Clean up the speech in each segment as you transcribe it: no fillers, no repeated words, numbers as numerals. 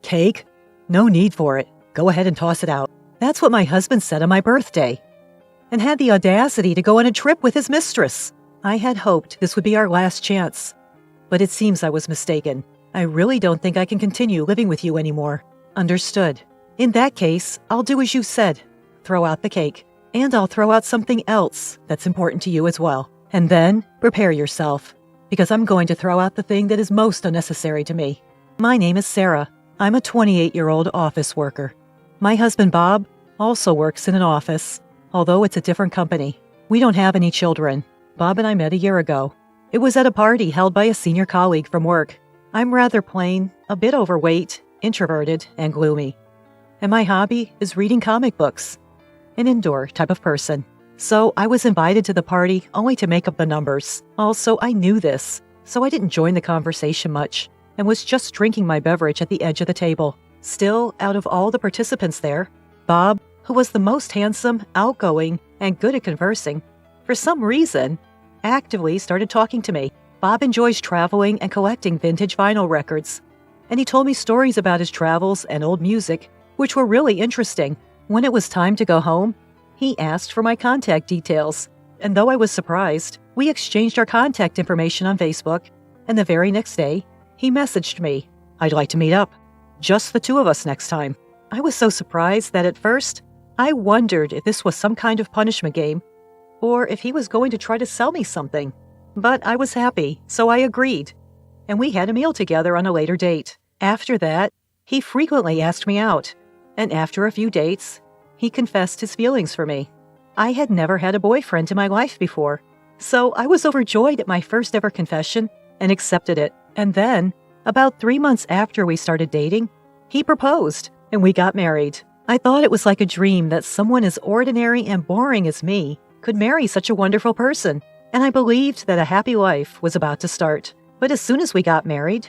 Cake? No need for it. Go ahead and toss it out. That's what my husband said on my birthday. And had the audacity to go on a trip with his mistress. I had hoped this would be our last chance. But it seems I was mistaken. I really don't think I can continue living with you anymore. Understood. In that case, I'll do as you said. Throw out the cake. And I'll throw out something else that's important to you as well. And then, prepare yourself. Because I'm going to throw out the thing that is most unnecessary to me. My name is Sarah. I'm a 28-year-old office worker. My husband, Bob, also works in an office, although it's a different company. We don't have any children. Bob and I met a year ago. It was at a party held by a senior colleague from work. I'm rather plain, a bit overweight, introverted, and gloomy. And my hobby is reading comic books. An indoor type of person. So I was invited to the party only to make up the numbers. Also, I knew this, so I didn't join the conversation much and was just drinking my beverage at the edge of the table. Still, out of all the participants there, Bob, who was the most handsome, outgoing, and good at conversing, for some reason, actively started talking to me. Bob enjoys traveling and collecting vintage vinyl records, and he told me stories about his travels and old music, which were really interesting. When it was time to go home, he asked for my contact details, and though I was surprised, we exchanged our contact information on Facebook, and the very next day, he messaged me, "I'd like to meet up. Just the two of us next time." I was so surprised that at first, I wondered if this was some kind of punishment game, or if he was going to try to sell me something. But I was happy, so I agreed, and we had a meal together on a later date. After that, he frequently asked me out, and after a few dates, he confessed his feelings for me. I had never had a boyfriend in my life before, so I was overjoyed at my first ever confession and accepted it. And then, about 3 months after we started dating, he proposed, and we got married. I thought it was like a dream that someone as ordinary and boring as me could marry such a wonderful person, and I believed that a happy life was about to start. But as soon as we got married,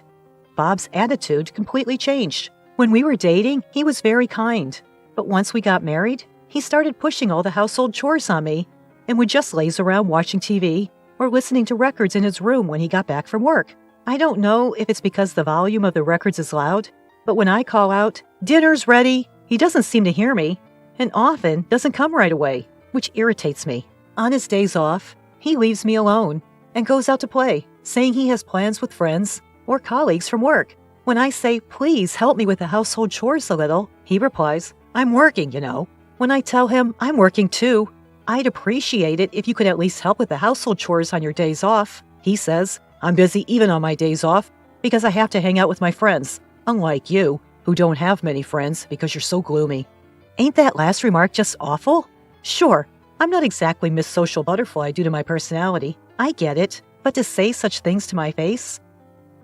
Bob's attitude completely changed. When we were dating, he was very kind. But once we got married, he started pushing all the household chores on me and would just laze around watching TV or listening to records in his room when he got back from work. I don't know if it's because the volume of the records is loud, but when I call out, "Dinner's ready," he doesn't seem to hear me and often doesn't come right away, which irritates me. On his days off, he leaves me alone and goes out to play, saying he has plans with friends or colleagues from work. When I say, "Please help me with the household chores a little," he replies, "I'm working, you know." When I tell him I'm working too, "I'd appreciate it if you could at least help with the household chores on your days off," he says, "I'm busy even on my days off because I have to hang out with my friends, unlike you, who don't have many friends because you're so gloomy." Ain't that last remark just awful? Sure, I'm not exactly Miss Social Butterfly due to my personality. I get it, but to say such things to my face?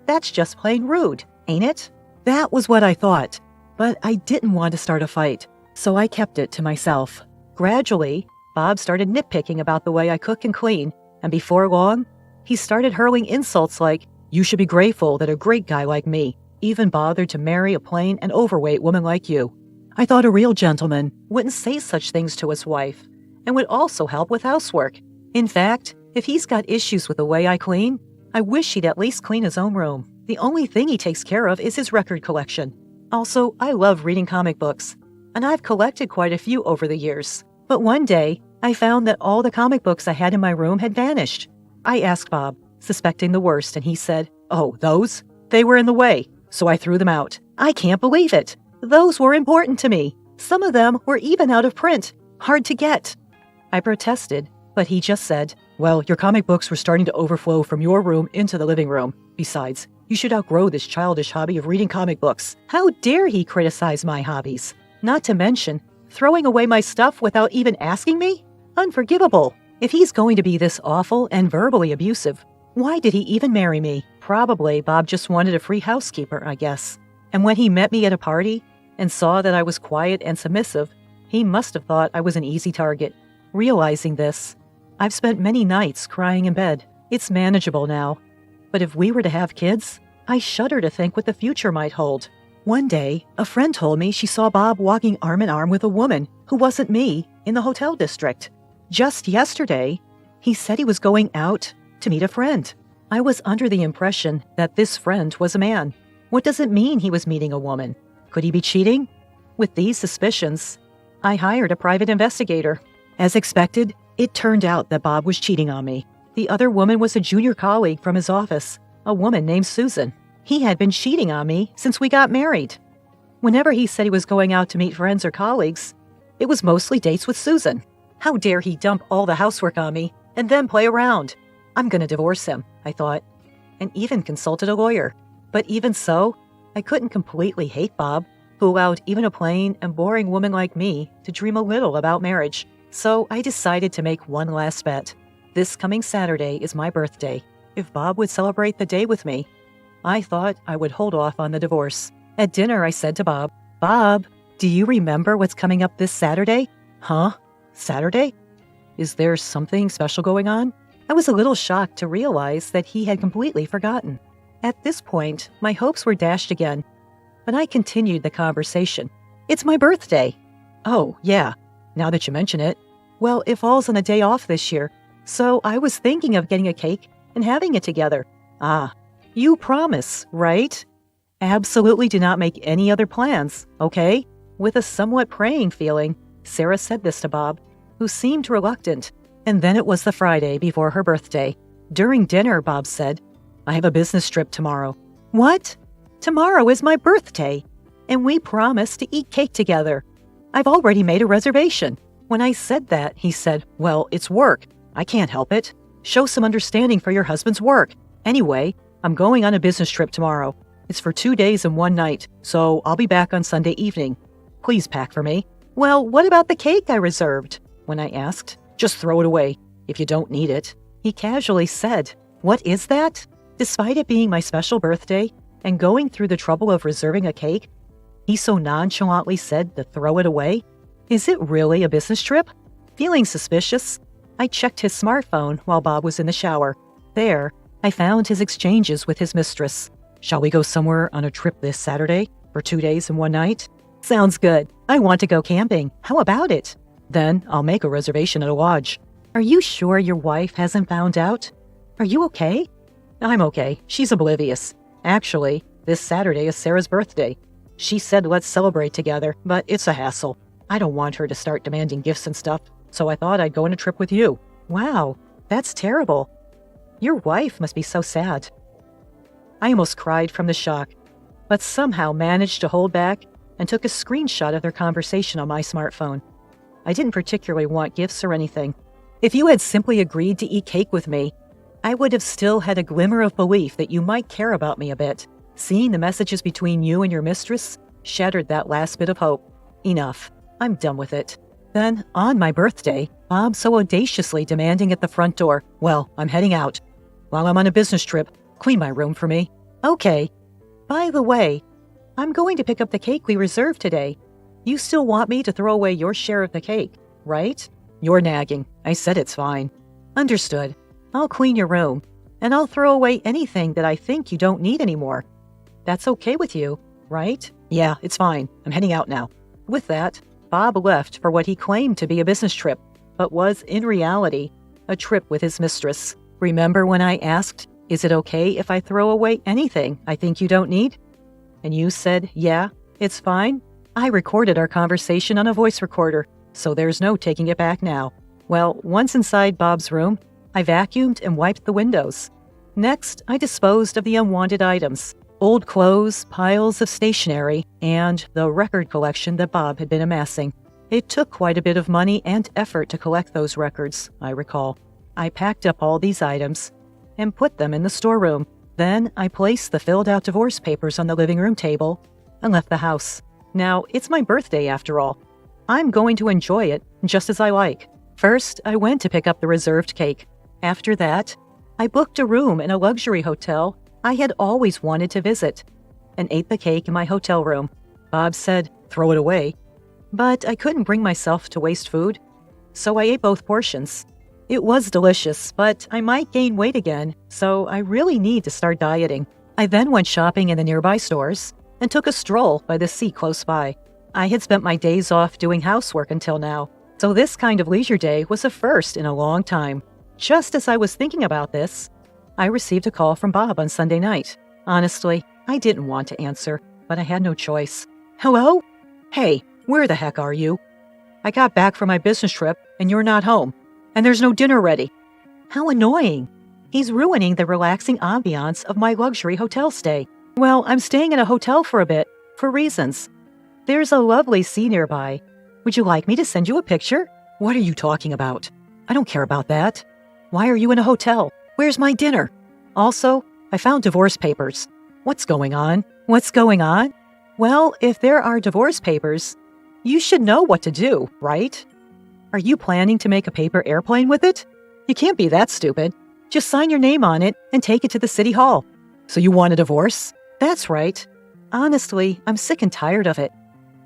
That's just plain rude, ain't it? That was what I thought, but I didn't want to start a fight, so I kept it to myself. Gradually, Bob started nitpicking about the way I cook and clean, and before long, he started hurling insults like, "You should be grateful that a great guy like me even bothered to marry a plain and overweight woman like you." I thought a real gentleman wouldn't say such things to his wife and would also help with housework. In fact, if he's got issues with the way I clean, I wish he'd at least clean his own room. The only thing he takes care of is his record collection. Also, I love reading comic books, and I've collected quite a few over the years. But one day, I found that all the comic books I had in my room had vanished. I asked Bob, suspecting the worst, and he said, "Oh, those? They were in the way, so I threw them out." I can't believe it. Those were important to me. Some of them were even out of print, hard to get. I protested, but he just said, "Well, your comic books were starting to overflow from your room into the living room. Besides, you should outgrow this childish hobby of reading comic books." How dare he criticize my hobbies? Not to mention, throwing away my stuff without even asking me? Unforgivable. If he's going to be this awful and verbally abusive, why did he even marry me? Probably Bob just wanted a free housekeeper, I guess. And when he met me at a party and saw that I was quiet and submissive, he must have thought I was an easy target. Realizing this, I've spent many nights crying in bed. It's manageable now. But if we were to have kids, I shudder to think what the future might hold. One day, a friend told me she saw Bob walking arm in arm with a woman who wasn't me in the hotel district. Just yesterday, he said he was going out to meet a friend. I was under the impression that this friend was a man. What does it mean he was meeting a woman? Could he be cheating? With these suspicions, I hired a private investigator. As expected, it turned out that Bob was cheating on me. The other woman was a junior colleague from his office, a woman named Susan. He had been cheating on me since we got married. Whenever he said he was going out to meet friends or colleagues, it was mostly dates with Susan. How dare he dump all the housework on me and then play around? I'm going to divorce him, I thought, and even consulted a lawyer. But even so, I couldn't completely hate Bob, who allowed even a plain and boring woman like me to dream a little about marriage. So I decided to make one last bet. This coming Saturday is my birthday. If Bob would celebrate the day with me, I thought I would hold off on the divorce. At dinner, I said to Bob, "Bob, do you remember what's coming up this Saturday?" "Huh? Saturday? Is there something special going on?" I was a little shocked to realize that he had completely forgotten. At this point, my hopes were dashed again, but I continued the conversation. "It's my birthday." "Oh, yeah, now that you mention it. Well, it falls on a day off this year, so I was thinking of getting a cake and having it together." "Ah, you promise, right?" "Absolutely do not make any other plans, okay?" With a somewhat praying feeling, Sarah said this to Bob, who seemed reluctant. And then it was the Friday before her birthday. During dinner, Bob said, "I have a business trip tomorrow." "What? Tomorrow is my birthday, and we promised to eat cake together. I've already made a reservation." When I said that, he said, "Well, it's work. I can't help it. Show some understanding for your husband's work. Anyway, I'm going on a business trip tomorrow. It's for 2 days and 1 night, so I'll be back on Sunday evening. Please pack for me." "Well, what about the cake I reserved?" When I asked. "Just throw it away if you don't need it." He casually said, "What is that?" Despite it being my special birthday and going through the trouble of reserving a cake, he so nonchalantly said to throw it away. Is it really a business trip? Feeling suspicious, I checked his smartphone while Bob was in the shower. There, I found his exchanges with his mistress. "Shall we go somewhere on a trip this Saturday for 2 days and 1 night?" "Sounds good. I want to go camping. How about it?" "Then I'll make a reservation at a lodge." "Are you sure your wife hasn't found out? Are you okay?" "I'm okay. She's oblivious. Actually, this Saturday is Sarah's birthday. She said let's celebrate together, but it's a hassle. I don't want her to start demanding gifts and stuff, so I thought I'd go on a trip with you." "Wow, that's terrible. Your wife must be so sad." I almost cried from the shock, but somehow managed to hold back and took a screenshot of their conversation on my smartphone. I didn't particularly want gifts or anything. If you had simply agreed to eat cake with me, I would have still had a glimmer of belief that you might care about me a bit. Seeing the messages between you and your mistress shattered that last bit of hope. Enough. I'm done with it. Then, on my birthday, Bob so audaciously demanding at the front door, "Well, I'm heading out. While I'm on a business trip, clean my room for me." "Okay. By the way, I'm going to pick up the cake we reserved today. You still want me to throw away your share of the cake, right?" "You're nagging. I said it's fine." "Understood. I'll clean your room, and I'll throw away anything that I think you don't need anymore. That's okay with you, right?" "Yeah, it's fine. I'm heading out now." With that, Bob left for what he claimed to be a business trip, but was in reality a trip with his mistress. Remember when I asked, "Is it okay if I throw away anything I think you don't need?" And you said, "Yeah, it's fine"? I recorded our conversation on a voice recorder, so there's no taking it back now. Well, once inside Bob's room, I vacuumed and wiped the windows. Next, I disposed of the unwanted items. Old clothes, piles of stationery, and the record collection that Bob had been amassing. It took quite a bit of money and effort to collect those records, I recall. I packed up all these items and put them in the storeroom. Then I placed the filled-out divorce papers on the living room table and left the house. Now, it's my birthday after all. I'm going to enjoy it just as I like. First, I went to pick up the reserved cake. After that, I booked a room in a luxury hotel I had always wanted to visit and ate the cake in my hotel room. Bob said, "Throw it away." But I couldn't bring myself to waste food, so I ate both portions. It was delicious, but I might gain weight again, so I really need to start dieting. I then went shopping in the nearby stores and took a stroll by the sea close by. I had spent my days off doing housework until now, so this kind of leisure day was a first in a long time. Just as I was thinking about this, I received a call from Bob on Sunday night. Honestly, I didn't want to answer, but I had no choice. Hello? Hey, where the heck are you? I got back from my business trip and you're not home, and there's no dinner ready. How annoying. He's ruining the relaxing ambiance of my luxury hotel stay. Well, I'm staying in a hotel for a bit, for reasons. There's a lovely sea nearby. Would you like me to send you a picture? What are you talking about? I don't care about that. Why are you in a hotel? Where's my dinner? Also, I found divorce papers. What's going on? What's going on? Well, if there are divorce papers, you should know what to do, right? Are you planning to make a paper airplane with it? You can't be that stupid. Just sign your name on it and take it to the city hall. So you want a divorce? That's right. Honestly, I'm sick and tired of it.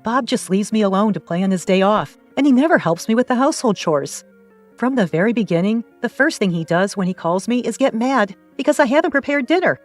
Bob just leaves me alone to play on his day off, and he never helps me with the household chores. From the very beginning, the first thing he does when he calls me is get mad because I haven't prepared dinner.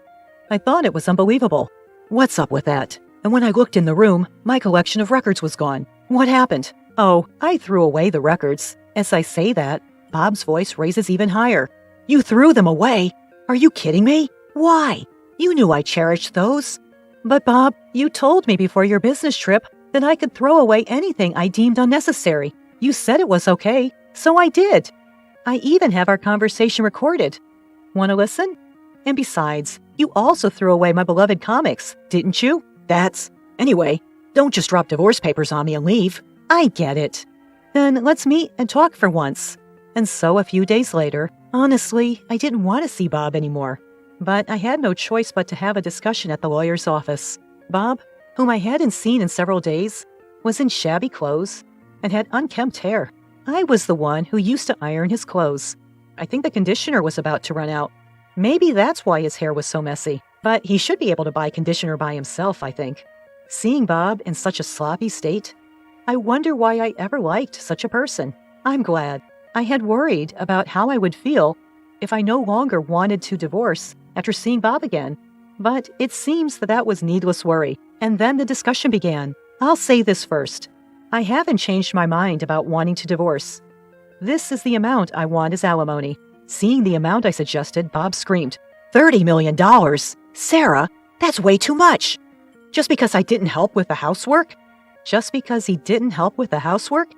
I thought it was unbelievable. What's up with that? And when I looked in the room, my collection of records was gone. What happened? Oh, I threw away the records. As I say that, Bob's voice raises even higher. You threw them away? Are you kidding me? Why? You knew I cherished those. But Bob, you told me before your business trip that I could throw away anything I deemed unnecessary. You said it was okay, so I did. I even have our conversation recorded. Want to listen? And besides, you also threw away my beloved comics, didn't you? Anyway, don't just drop divorce papers on me and leave. I get it. Then let's meet and talk for once. And so a few days later, honestly, I didn't want to see Bob anymore. But I had no choice but to have a discussion at the lawyer's office. Bob, whom I hadn't seen in several days, was in shabby clothes and had unkempt hair. I was the one who used to iron his clothes. I think the conditioner was about to run out. Maybe that's why his hair was so messy. But he should be able to buy conditioner by himself, I think. Seeing Bob in such a sloppy state, I wonder why I ever liked such a person. I'm glad. I had worried about how I would feel if I no longer wanted to divorce after seeing Bob again. But it seems that was needless worry. And then the discussion began. I'll say this first. I haven't changed my mind about wanting to divorce. This is the amount I want as alimony. Seeing the amount I suggested, Bob screamed, $30 million? Sarah, that's way too much. Just because I didn't help with the housework? Just because he didn't help with the housework?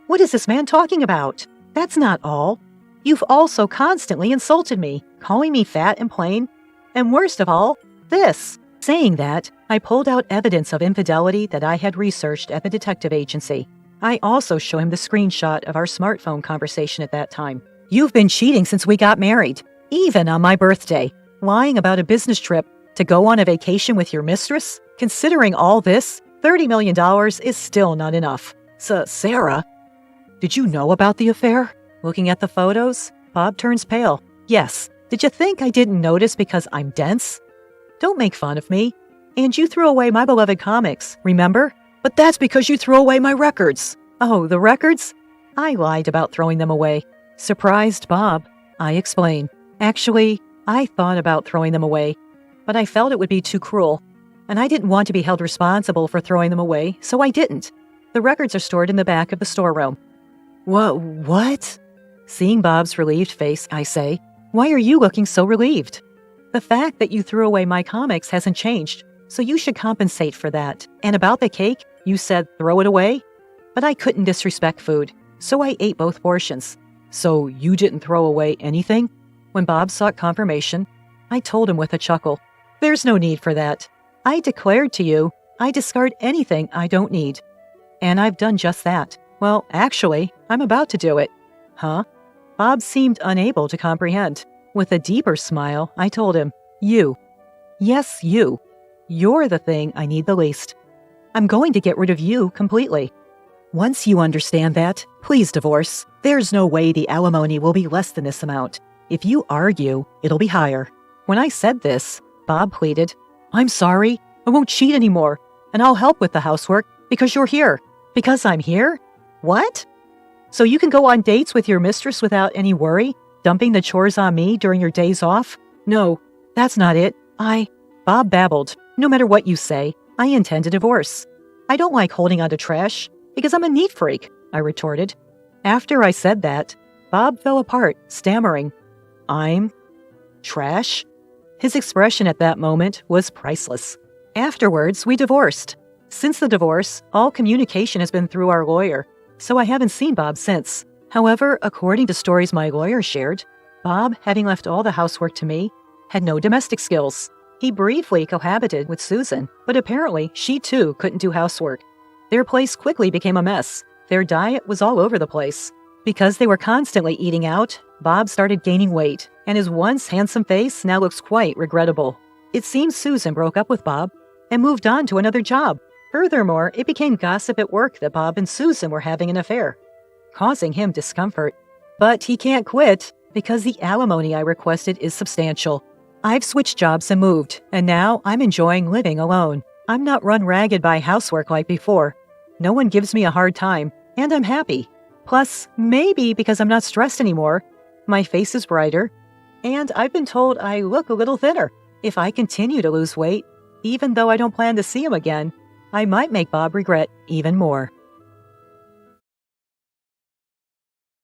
What is this man talking about? That's not all. You've also constantly insulted me, calling me fat and plain. And worst of all, this. Saying that, I pulled out evidence of infidelity that I had researched at the detective agency. I also show him the screenshot of our smartphone conversation at that time. You've been cheating since we got married, even on my birthday. Lying about a business trip to go on a vacation with your mistress? Considering all this, $30 million is still not enough. So, Sarah, did you know about the affair? Looking at the photos, Bob turns pale. Yes. Did you think I didn't notice because I'm dense? Don't make fun of me. And you threw away my beloved comics, remember? But that's because you threw away my records. Oh, the records? I lied about throwing them away. Surprised Bob, I explain. Actually, I thought about throwing them away, but I felt it would be too cruel, and I didn't want to be held responsible for throwing them away, so I didn't. The records are stored in the back of the storeroom. What? Seeing Bob's relieved face, I say, why are you looking so relieved? The fact that you threw away my comics hasn't changed, so you should compensate for that. And about the cake, you said throw it away? But I couldn't disrespect food, so I ate both portions. So you didn't throw away anything? When Bob sought confirmation, I told him with a chuckle, there's no need for that. I declared to you, I discard anything I don't need. And I've done just that. Well, actually, I'm about to do it. Huh? Bob seemed unable to comprehend. With a deeper smile, I told him, you. Yes, you. You're the thing I need the least. I'm going to get rid of you completely. Once you understand that, please divorce. There's no way the alimony will be less than this amount. If you argue, it'll be higher. When I said this, Bob pleaded, I'm sorry, I won't cheat anymore, and I'll help with the housework because you're here. Because I'm here? What? So you can go on dates with your mistress without any worry, dumping the chores on me during your days off? No, that's not it. Bob babbled, no matter what you say, I intend to divorce. I don't like holding on to trash because I'm a neat freak, I retorted. After I said that, Bob fell apart, stammering, I'm trash? His expression at that moment was priceless. Afterwards, we divorced. Since the divorce, all communication has been through our lawyer, so I haven't seen Bob since. However, according to stories my lawyer shared, Bob, having left all the housework to me, had no domestic skills. He briefly cohabited with Susan, but apparently she too couldn't do housework. Their place quickly became a mess. Their diet was all over the place. Because they were constantly eating out, Bob started gaining weight, and his once handsome face now looks quite regrettable. It seems Susan broke up with Bob and moved on to another job. Furthermore, it became gossip at work that Bob and Susan were having an affair, causing him discomfort. But he can't quit because the alimony I requested is substantial. I've switched jobs and moved, and now I'm enjoying living alone. I'm not run ragged by housework like before. No one gives me a hard time, and I'm happy. Plus, maybe because I'm not stressed anymore, my face is brighter, and I've been told I look a little thinner. If I continue to lose weight, even though I don't plan to see him again, I might make Bob regret even more.